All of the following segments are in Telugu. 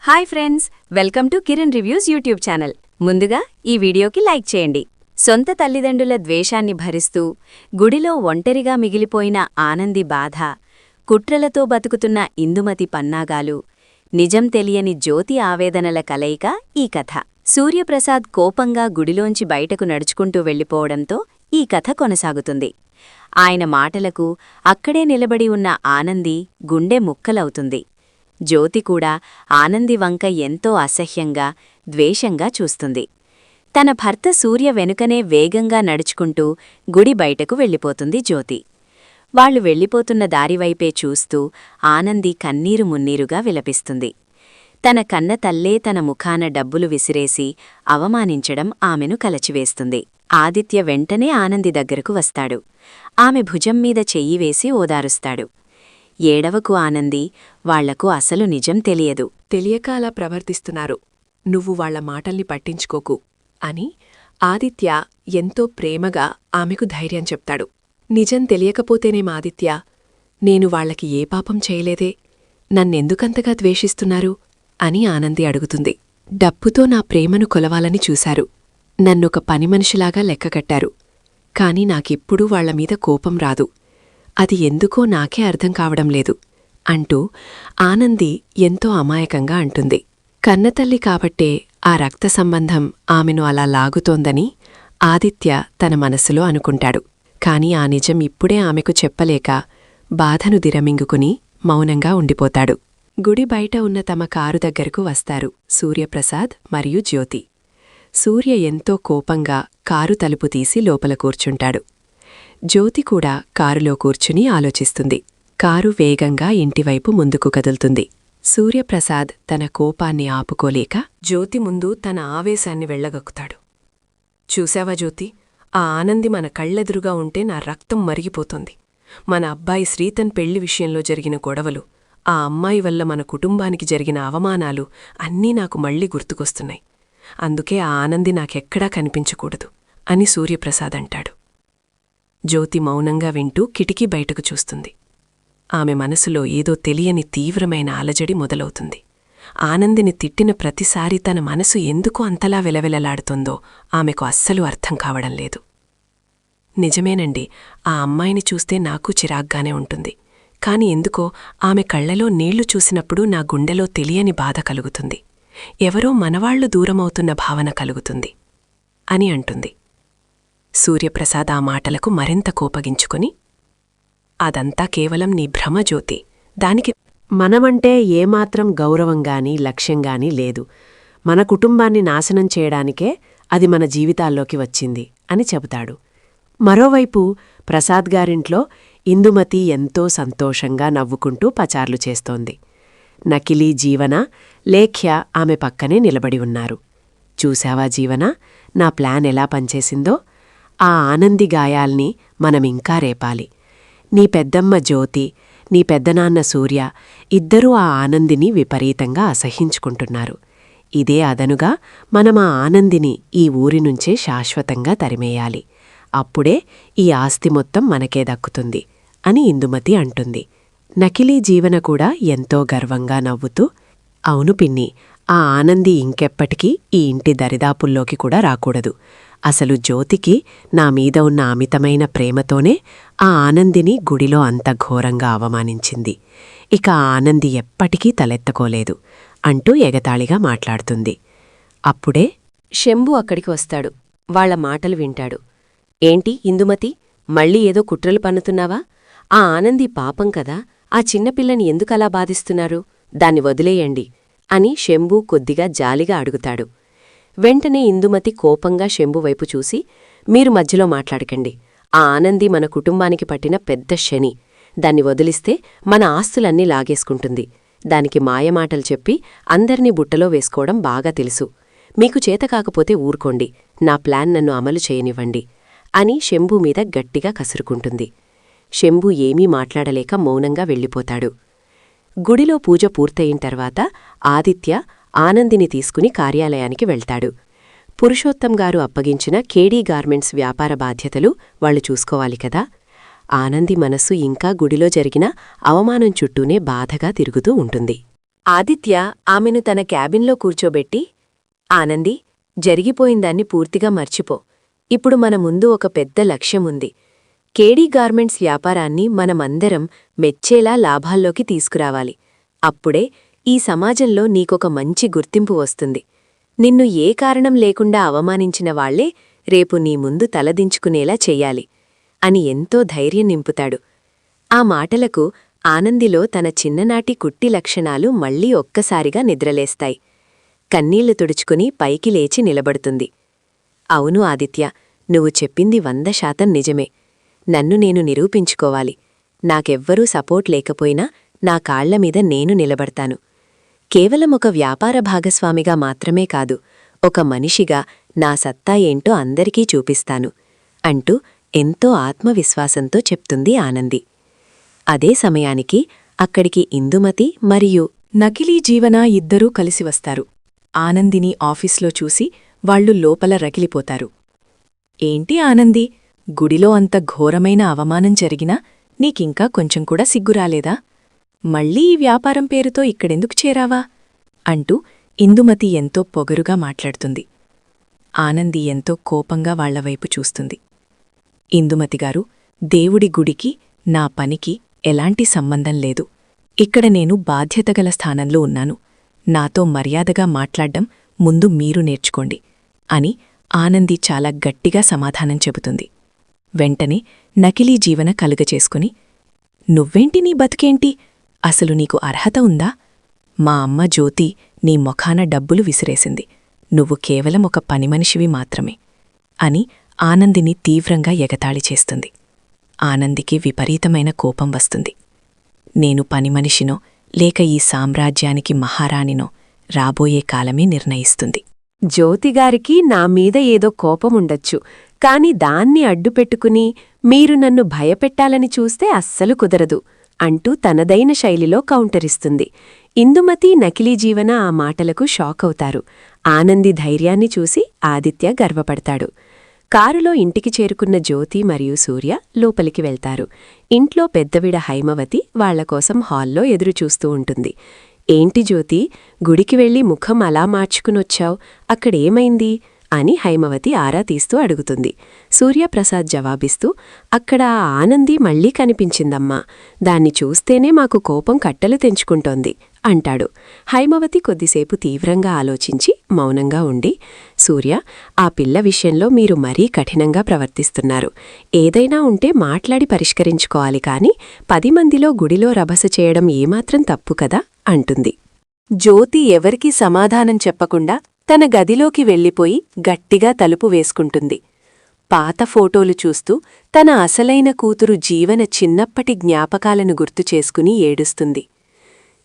Hi friends, welcome to Kiran reviews YouTube channel. ముందుగా ఈ వీడియోకి లైక్ చేయండి. సొంత తల్లిదండ్రుల ద్వేషాన్ని భరిస్తూ గుడిలో ఒంటరిగా మిగిలిపోయిన ఆనంది బాధ, కుట్రలతో బతుకుతున్న ఇందుమతి పన్నాగాలు, నిజం తెలియని జ్యోతి ఆవేదనల కలయిక ఈ కథ. సూర్యప్రసాద్ కోపంగా గుడిలోంచి బయటకు నడుచుకుంటూ వెళ్ళిపోవడంతో ఈ కథ కొనసాగుతుంది. ఆయన మాటలకు అక్కడే నిలబడి ఉన్న ఆనంది గుండె ముక్కలవుతుంది. జ్యోతి కూడా ఆనంది వంక ఎంతో అసహ్యంగా, ద్వేషంగా చూస్తుంది. తన భర్త సూర్య వెనుకనే వేగంగా నడుచుకుంటూ గుడి బయటకు వెళ్ళిపోతుంది జ్యోతి. వాళ్లు వెళ్ళిపోతున్న దారివైపే చూస్తూ ఆనంది కన్నీరు మున్నీరుగా విలపిస్తుంది. తన కన్న తల్లే తన ముఖాన డబ్బులు విసిరేసి అవమానించడం ఆమెను కలచివేస్తుంది. ఆదిత్య వెంటనే ఆనంది దగ్గరకు వస్తాడు. ఆమె భుజం మీద చెయ్యి వేసి ఓదారుస్తాడు. ఏడవకు ఆనంది, వాళ్లకు అసలు నిజం తెలియదు. తెలియక అలా ప్రవర్తిస్తున్నారు. నువ్వు వాళ్ల మాటల్ని పట్టించుకోకు అని ఆదిత్య ఎంతో ప్రేమగా ఆమెకు ధైర్యం చెప్తాడు. నిజం తెలియకపోతేనేం ఆదిత్య, నేను వాళ్లకి ఏ పాపం చేయలేదే, నన్నెందుకంతగా ద్వేషిస్తున్నారు అని ఆనంది అడుగుతుంది. డబ్బుతో నా ప్రేమను కొలవాలని చూశారు. నన్నొక పనిమనిషిలాగా లెక్కగట్టారు. కాని నాకిప్పుడూ వాళ్లమీద కోపం రాదు. అది ఎందుకో నాకే అర్థం కావడం లేదు అంటూ ఆనంది ఎంతో అమాయకంగా అంటుంది. కన్నతల్లి కాబట్టే ఆ రక్త సంబంధం ఆమెను అలా లాగుతోందని ఆదిత్య తన మనసులో అనుకుంటాడు. కాని ఆ నిజం ఇప్పుడే ఆమెకు చెప్పలేక బాధను దిరమింగుకుని మౌనంగా ఉండిపోతాడు. గుడి బయట ఉన్న తమ కారు దగ్గరకు వస్తారు సూర్యప్రసాద్ మరియు జ్యోతి. సూర్య ఎంతో కోపంగా కారు తలుపు తీసి లోపల కూర్చుంటాడు. జ్యోతి కూడా కారులో కూర్చుని ఆలోచిస్తుంది. కారు వేగంగా ఇంటివైపు ముందుకు కదులుతుంది. సూర్యప్రసాద్ తన కోపాన్ని ఆపుకోలేక జ్యోతి ముందు తన ఆవేశాన్ని వెళ్లగక్కుతాడు. చూశావా జ్యోతి, ఆ ఆనంది మన కళ్లెదురుగా ఉంటే నా రక్తం మరిగిపోతోంది. మన అబ్బాయి శ్రీతన్ పెళ్లి విషయంలో జరిగిన గొడవలు, ఆ అమ్మాయి వల్ల మన కుటుంబానికి జరిగిన అవమానాలు అన్నీ నాకు మళ్లీ గుర్తుకొస్తున్నాయి. అందుకే ఆ ఆనంది నాకెక్కడా కనిపించకూడదు అని సూర్యప్రసాద్ అంటాడు. జ్యోతి మౌనంగా వింటూ కిటికీ బయటకు చూస్తుంది. ఆమె మనసులో ఏదో తెలియని తీవ్రమైన అలజడి మొదలవుతుంది. ఆనందిని తిట్టిన ప్రతిసారీ తన మనసు ఎందుకు అంతలా వెలవెలలాడుతుందో ఆమెకు అస్సలు అర్థం కావడం లేదు. నిజమేనండి, ఆ అమ్మాయిని చూస్తే నాకు చిరాగ్గానే ఉంటుంది. కాని ఎందుకో ఆమె కళ్లలో నీళ్లు చూసినప్పుడు నా గుండెలో తెలియని బాధ కలుగుతుంది. ఎవరో మనవాళ్లు దూరమవుతున్న భావన కలుగుతుంది అని అంటుంది. సూర్యప్రసాద్ ఆ మాటలకు మరింత కోపగించుకొని, అదంతా కేవలం నీ భ్రమ జ్యోతి, దానికి మనమంటే ఏమాత్రం గౌరవంగానీ లక్ష్యంగానీ లేదు. మన కుటుంబాన్ని నాశనం చేయడానికే అది మన జీవితాల్లోకి వచ్చింది అని చెబుతాడు. మరోవైపు ప్రసాద్ గారింట్లో ఇందుమతి ఎంతో సంతోషంగా నవ్వుకుంటూ పచార్లు చేస్తోంది. నకిలీ జీవన, లేఖ్య ఆమె పక్కనే నిలబడి ఉన్నారు. చూశావా జీవన, నా ప్లాన్ ఎలా పనిచేసిందో? ఆ ఆనంది గాయాల్ని మనమింకా రేపాలి. నీ పెద్దమ్మ జ్యోతి, నీ పెద్దనాన్న సూర్య ఇద్దరూ ఆ ఆనందిని విపరీతంగా అసహించుకుంటున్నారు. ఇదే అదనుగా మనం ఆ ఆనందిని ఈ ఊరినుంచే శాశ్వతంగా తరిమేయాలి. అప్పుడే ఈ ఆస్తి మొత్తం మనకే దక్కుతుంది అని ఇందుమతి అంటుంది. నకిలీ జీవన కూడా ఎంతో గర్వంగా నవ్వుతూ, అవును పిన్ని, ఆ ఆనంది ఇంకెప్పటికీ ఈ ఇంటి దరిదాపుల్లోకి కూడా రాకూడదు. అసలు జ్యోతికి నా మీద ఉన్న అమితమైన ప్రేమతోనే ఆ ఆనందిని గుడిలో అంత ఘోరంగా అవమానించింది. ఇక ఆ ఆనంది ఎప్పటికీ తలెత్తకోలేదు అంటూ ఎగతాళిగా మాట్లాడుతుంది. అప్పుడే శంభు అక్కడికి వస్తాడు. వాళ్ల మాటలు వింటాడు. ఏంటి ఇందుమతి, మళ్ళీ ఏదో కుట్రలు పన్నుతున్నావా? ఆ ఆనంది పాపం కదా, ఆ చిన్నపిల్లని ఎందుకలా బాధిస్తున్నారు? దాన్ని వదిలేయండి అని శంభు కొద్దిగా జాలిగా అడుగుతాడు. వెంటనే ఇందుమతి కోపంగా శంభువైపు చూసి, మీరు మధ్యలో మాట్లాడకండి. ఆ ఆనంది మన కుటుంబానికి పట్టిన పెద్ద శని. దాన్ని వదిలిస్తే మన ఆస్తులన్నీ లాగేసుకుంటుంది. దానికి మాయమాటలు చెప్పి అందర్నీ బుట్టలో వేసుకోవడం బాగా తెలుసు. మీకు చేతకాకపోతే ఊరుకోండి, నా ప్లాన్ నన్ను అమలు చేయనివ్వండి అని శంభు మీద గట్టిగా కసురుకుంటుంది. శంభు ఏమీ మాట్లాడలేక మౌనంగా వెళ్ళిపోతాడు. గుడిలో పూజ పూర్తయిన తర్వాత ఆదిత్య ఆనందిని తీసుకుని కార్యాలయానికి వెళ్తాడు. పురుషోత్తం గారు అప్పగించిన కేడీ గార్మెంట్స్ వ్యాపార బాధ్యతలు వాళ్లు చూసుకోవాలి కదా. ఆనంది మనస్సు ఇంకా గుడిలో జరిగిన అవమానం చుట్టూనే బాధగా తిరుగుతూ ఉంటుంది. ఆదిత్య ఆమెను తన క్యాబిన్లో కూర్చోబెట్టి, ఆనంది, జరిగిపోయిందాన్ని పూర్తిగా మర్చిపో. ఇప్పుడు మన ముందు ఒక పెద్ద లక్ష్యముంది. కేడీ గార్మెంట్స్ వ్యాపారాన్ని మనమందరం మెచ్చేలా లాభాల్లోకి తీసుకురావాలి. అప్పుడే ఈ సమాజంలో నీకొక మంచి గుర్తింపు వస్తుంది. నిన్ను ఏ కారణం లేకుండా అవమానించిన వాళ్లే రేపు నీ ముందు తలదించుకునేలా చెయ్యాలి అని ఎంతో ధైర్యం నింపుతాడు. ఆ మాటలకు ఆనందిలో తన చిన్ననాటి కుట్టి లక్షణాలు మళ్లీ ఒక్కసారిగా నిద్రలేస్తాయి. కన్నీళ్లు తుడుచుకుని పైకి లేచి నిలబడుతుంది. అవును ఆదిత్య, నువ్వు చెప్పింది 100% నిజమే. నన్ను నేను నిరూపించుకోవాలి. నాకెవ్వరూ సపోర్ట్ లేకపోయినా నా కాళ్లమీద నేను నిలబడతాను. కేవలం ఒక వ్యాపార భాగస్వామిగా మాత్రమే కాదు, ఒక మనిషిగా నా సత్తా ఏంటో అందరికీ చూపిస్తాను అంటూ ఎంతో ఆత్మవిశ్వాసంతో చెప్తుంది ఆనంది. అదే సమయానికి అక్కడికి ఇందుమతి మరియు నకిలీ జీవన ఇద్దరూ కలిసి వస్తారు. ఆనందిని ఆఫీస్లో చూసి వాళ్లు లోపల రగిలిపోతారు. ఏంటి ఆనంది, గుడిలో అంత ఘోరమైన అవమానం జరిగినా నీకింకా కొంచెం కూడా సిగ్గురాలేదా? మళ్ళీ ఈ వ్యాపారం పేరుతో ఇక్కడెందుకు చేరావా? అంటూ ఇందుమతి ఎంతో పొగరుగా మాట్లాడుతుంది. ఆనంది ఎంతో కోపంగా వాళ్లవైపు చూస్తుంది. ఇందుమతిగారు, దేవుడి గుడికి నా పనికి ఎలాంటి సంబంధం లేదు. ఇక్కడ నేను బాధ్యతగల స్థానంలో ఉన్నాను. నాతో మర్యాదగా మాట్లాడ్డం ముందు మీరు నేర్చుకోండి అని ఆనంది చాలా గట్టిగా సమాధానం చెబుతుంది. వెంటనే నకిలీ జీవన కలుగచేసుకుని, నువ్వేంటి నీ బతికేంటి? అసలు నీకు అర్హత ఉందా? మా అమ్మ జ్యోతి నీ మొఖాన డబ్బులు విసిరేసింది. నువ్వు కేవలం ఒక పనిమనిషివి మాత్రమే అని ఆనందిని తీవ్రంగా ఎగతాళి చేస్తుంది. ఆనందికి విపరీతమైన కోపం వస్తుంది. నేను పనిమనిషినో లేక ఈ సామ్రాజ్యానికి మహారాణినో రాబోయే కాలమే నిర్ణయిస్తుంది. జ్యోతిగారికి నా మీద ఏదో కోపముండొచ్చు, కాని దాన్ని అడ్డుపెట్టుకుని మీరు నన్ను భయపెట్టాలని చూస్తే అస్సలు కుదరదు అంటూ తనదైన శైలిలో కౌంటరిస్తుంది. ఇందుమతి, నకిలీ జీవన ఆ మాటలకు షాకవుతారు. ఆనంది ధైర్యాన్ని చూసి ఆదిత్య గర్వపడతాడు. కారులో ఇంటికి చేరుకున్న జ్యోతి మరియు సూర్య లోపలికి వెళ్తారు. ఇంట్లో పెద్దవిడ హైమవతి వాళ్లకోసం హాల్లో ఎదురుచూస్తూ ఉంటుంది. ఏంటి జ్యోతి, గుడికి వెళ్లి ముఖం అలా మార్చుకునొచ్చావ్, అక్కడేమైంది అని హైమవతి ఆరా తీస్తూ అడుగుతుంది. సూర్యప్రసాద్ జవాబిస్తూ, అక్కడ ఆ ఆనంది మళ్లీ కనిపించిందమ్మా. దాన్ని చూస్తేనే మాకు కోపం కట్టలు తెంచుకుంటోంది అంటాడు. హైమవతి కొద్దిసేపు తీవ్రంగా ఆలోచించి మౌనంగా ఉండి, సూర్య, ఆ పిల్ల విషయంలో మీరు మరీ కఠినంగా ప్రవర్తిస్తున్నారు. ఏదైనా ఉంటే మాట్లాడి పరిష్కరించుకోవాలి కాని 10 మందిలో గుడిలో రభస చేయడం ఏమాత్రం తప్పు కదా అంటుంది. జ్యోతి ఎవరికీ సమాధానం చెప్పకుండా తన గదిలోకి వెళ్ళిపోయి గట్టిగా తలుపు వేసుకుంటుంది. పాత ఫోటోలు చూస్తూ తన అసలైన కూతురు జీవన చిన్నప్పటి జ్ఞాపకాలను గుర్తుచేసుకుని ఏడుస్తుంది.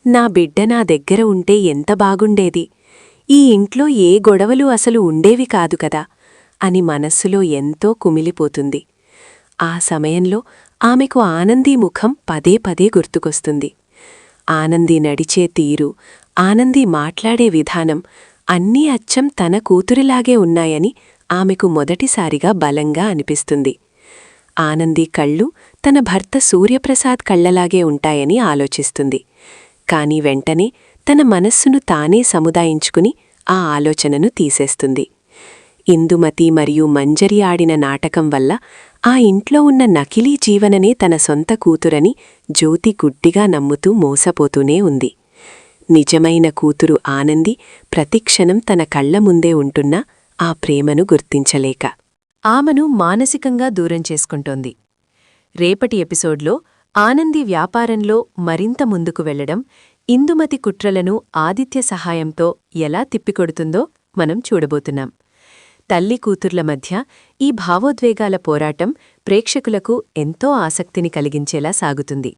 నా బిడ్డ నా దగ్గర ఉంటే ఎంత బాగుండేది, ఈ ఇంట్లో ఏ గొడవలు అసలు ఉండేవి కాదు కదా అని మనస్సులో ఎంతో కుమిలిపోతుంది. ఆ సమయంలో ఆమెకు ఆనందీ ముఖం పదే పదే గుర్తుకొస్తుంది. ఆనంది నడిచే తీరు, ఆనంది మాట్లాడే విధానం అన్నీ అచ్చం తన కూతురిలాగే ఉన్నాయని ఆమెకు మొదటిసారిగా బలంగా అనిపిస్తుంది. ఆనంది కళ్ళు తన భర్త సూర్యప్రసాద్ కళ్లలాగే ఉంటాయని ఆలోచిస్తుంది. కాని వెంటనే తన మనస్సును తానే సముదాయించుకుని ఆ ఆలోచనను తీసేస్తుంది. ఇందుమతి మరియు మంజరి ఆడిన నాటకం వల్ల ఆ ఇంట్లో ఉన్న నకిలీ జీవననే తన సొంత కూతురని జ్యోతి గుడ్డిగా నమ్ముతూ మోసపోతూనే ఉంది. నిజమైన కూతురు ఆనంది ప్రతిక్షణం తన కళ్ల ముందే ఉంటున్నా ఆ ప్రేమను గుర్తించలేక ఆమెను మానసికంగా దూరం చేసుకుంటోంది. రేపటి ఎపిసోడ్లో ఆనంది వ్యాపారంలో మరింత ముందుకు వెళ్లడం, ఇందుమతి కుట్రలను ఆదిత్య సహాయంతో ఎలా తిప్పికొడుతుందో మనం చూడబోతున్నాం. తల్లి కూతుర్ల మధ్య ఈ భావోద్వేగాల పోరాటం ప్రేక్షకులకు ఎంతో ఆసక్తిని కలిగించేలా సాగుతుంది.